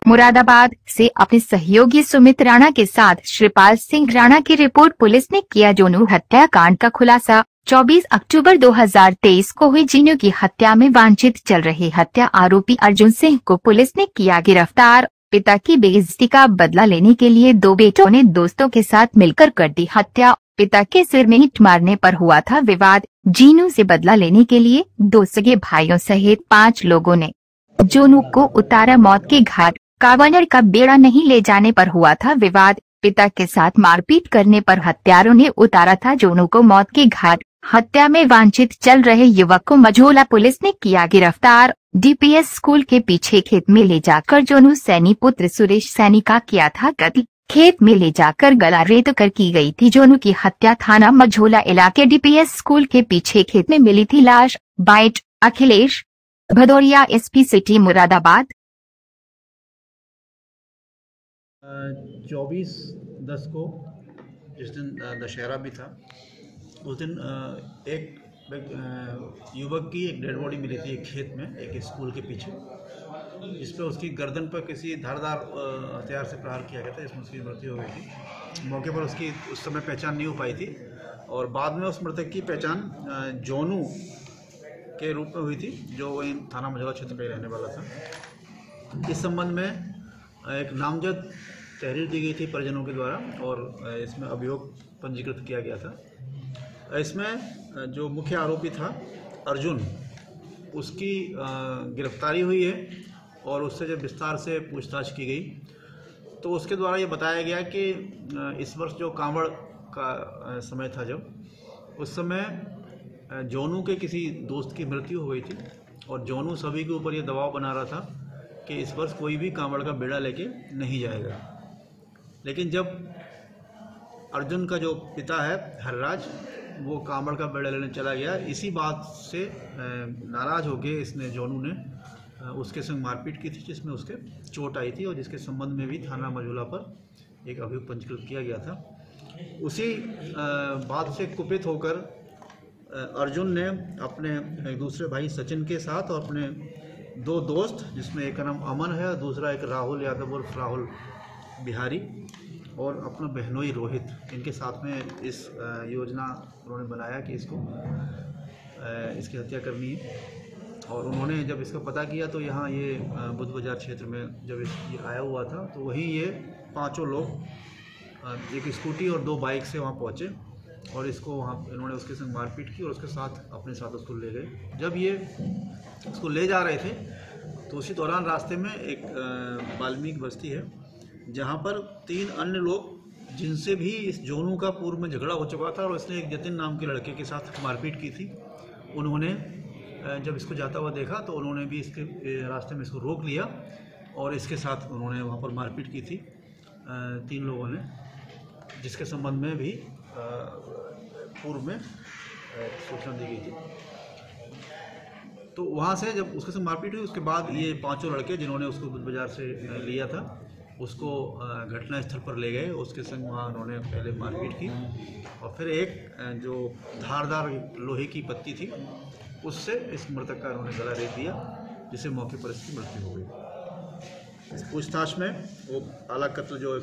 मुरादाबाद से अपने सहयोगी सुमित राणा के साथ श्रीपाल सिंह राणा की रिपोर्ट। पुलिस ने किया जोनू हत्याकांड का खुलासा। 24 अक्टूबर 2023 को हुई जीनू की हत्या में वांछित चल रहे हत्या आरोपी अर्जुन सिंह को पुलिस ने किया गिरफ्तार। पिता की बेइज्जती का बदला लेने के लिए दो बेटों ने दोस्तों के साथ मिलकर कर दी हत्या। पिता के सिर में ईंट मारने पर हुआ था विवाद। जीनू से बदला लेने के लिए दो सगे भाइयों सहित 5 लोगों ने जोनू को उतारा मौत के घाट। कावड़ का बेड़ा नहीं ले जाने पर हुआ था विवाद। पिता के साथ मारपीट करने पर हत्यारों ने उतारा था जोनू को मौत के घाट। हत्या में वांछित चल रहे युवक को मझोला पुलिस ने किया गिरफ्तार। डीपीएस स्कूल के पीछे खेत में ले जाकर जोनू सैनी पुत्र सुरेश सैनी का किया था कत्ल। खेत में ले जाकर गला रेत कर की गई थी जोनू की हत्या। थाना मझोला इलाके डीपीएस स्कूल के पीछे खेत में मिली थी लाश। Bite Akhilesh Bhadauria, SP city Moradabad. 24/10 को जिस दिन दशहरा भी था, उस दिन एक युवक की एक डेड बॉडी मिली थी एक खेत में, एक स्कूल के पीछे, जिसपे उसकी गर्दन पर किसी धारदार हथियार से प्रहार किया गया था। इसमें उसकी मृत्यु हो गई थी। मौके पर उसकी उस समय पहचान नहीं हो पाई थी और बाद में उस मृतक की पहचान जोनू के रूप में हुई थी, जो वही थाना मझोला क्षेत्र में रहने वाला था। इस संबंध में एक नामजद तहरीर दी गई थी परिजनों के द्वारा और इसमें अभियोग पंजीकृत किया गया था। इसमें जो मुख्य आरोपी था अर्जुन, उसकी गिरफ्तारी हुई है और उससे जब विस्तार से पूछताछ की गई तो उसके द्वारा ये बताया गया कि इस वर्ष जो कांवड़ का समय था, जब उस समय जोनू के किसी दोस्त की मृत्यु हो गई थी और जोनू सभी के ऊपर ये दबाव बना रहा था कि इस वर्ष कोई भी कांवड़ का बेड़ा लेके नहीं जाएगा। लेकिन जब अर्जुन का जो पिता है हरराज, वो कांवड़ का बेड़ा लेने चला गया, इसी बात से नाराज़ होकर इसने जोनू ने उसके संग मारपीट की थी, जिसमें उसके चोट आई थी और जिसके संबंध में भी थाना मझोला पर एक अभियोग पंजीकृत किया गया था। उसी बात से कुपित होकर अर्जुन ने अपने एक दूसरे भाई सचिन के साथ और अपने 2 दोस्त, जिसमें एक का नाम अमन है और दूसरा एक राहुल यादव उर्फ राहुल बिहारी, और अपना बहनोई रोहित, इनके साथ में इस योजना उन्होंने बनाया कि इसकी हत्या करनी है। और उन्होंने जब इसका पता किया तो यहाँ ये बुद्ध बाजार क्षेत्र में जब ये आया हुआ था तो वहीं ये 5 लोग एक स्कूटी और 2 बाइक से वहाँ पहुँचे और इसको वहाँ इन्होंने उसके संग मारपीट की और उसके साथ अपने साथ उसको ले गए। जब ये उसको ले जा रहे थे तो उसी दौरान रास्ते में एक वाल्मीकि बस्ती है, जहाँ पर 3 अन्य लोग, जिनसे भी इस जोनू का पूर्व में झगड़ा हो चुका था और इसने एक जतिन नाम के लड़के के साथ मारपीट की थी, उन्होंने जब इसको जाता हुआ देखा तो उन्होंने भी इसके रास्ते में इसको रोक लिया और इसके साथ उन्होंने वहाँ पर मारपीट की थी 3 लोगों ने, जिसके संबंध में भी पूर्व में सूचना दी गई थी। तो वहाँ से जब उसके साथ मारपीट हुई, उसके बाद ये 5 लड़के जिन्होंने उसको बुद्ध बाजार से लिया था, उसको घटना स्थल पर ले गए। उसके संग वहाँ उन्होंने पहले मारपीट की और फिर एक जो धारदार लोहे की पत्ती थी, उससे इस मृतक का उन्होंने गला रेत दिया, जिससे मौके पर इसकी मृत्यु हो गई। इस पूछताछ में वो आला कत्ल जो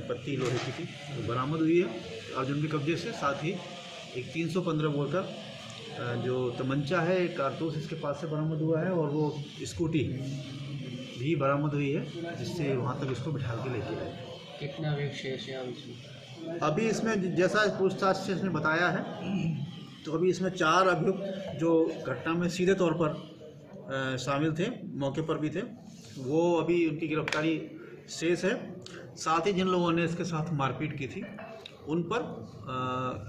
पत्ती लोहे की थी वो बरामद हुई है अर्जुन के कब्जे से। साथ ही एक 315 बोर का जो तमंचा है, एक कारतूस इसके पास से बरामद हुआ है और वो स्कूटी भी बरामद हुई है, जिससे वहाँ तक इसको बिठा के लेके आए। कितना शेष है इसमें? अभी इसमें जैसा पूछताछ से इसने बताया है तो अभी इसमें 4 अभियुक्त जो घटना में सीधे तौर पर शामिल थे, मौके पर भी थे, वो अभी उनकी गिरफ्तारी शेष है। साथ ही जिन लोगों ने इसके साथ मारपीट की थी उन पर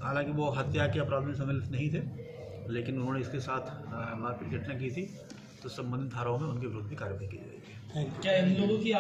हालांकि वो हत्या के अपराध में सम्मिलित नहीं थे, लेकिन उन्होंने इसके साथ मारपीट घटना की थी, तो संबंधित धाराओं में उनके विरुद्ध भी कार्रवाई की जाएगी। क्या इन लोगों की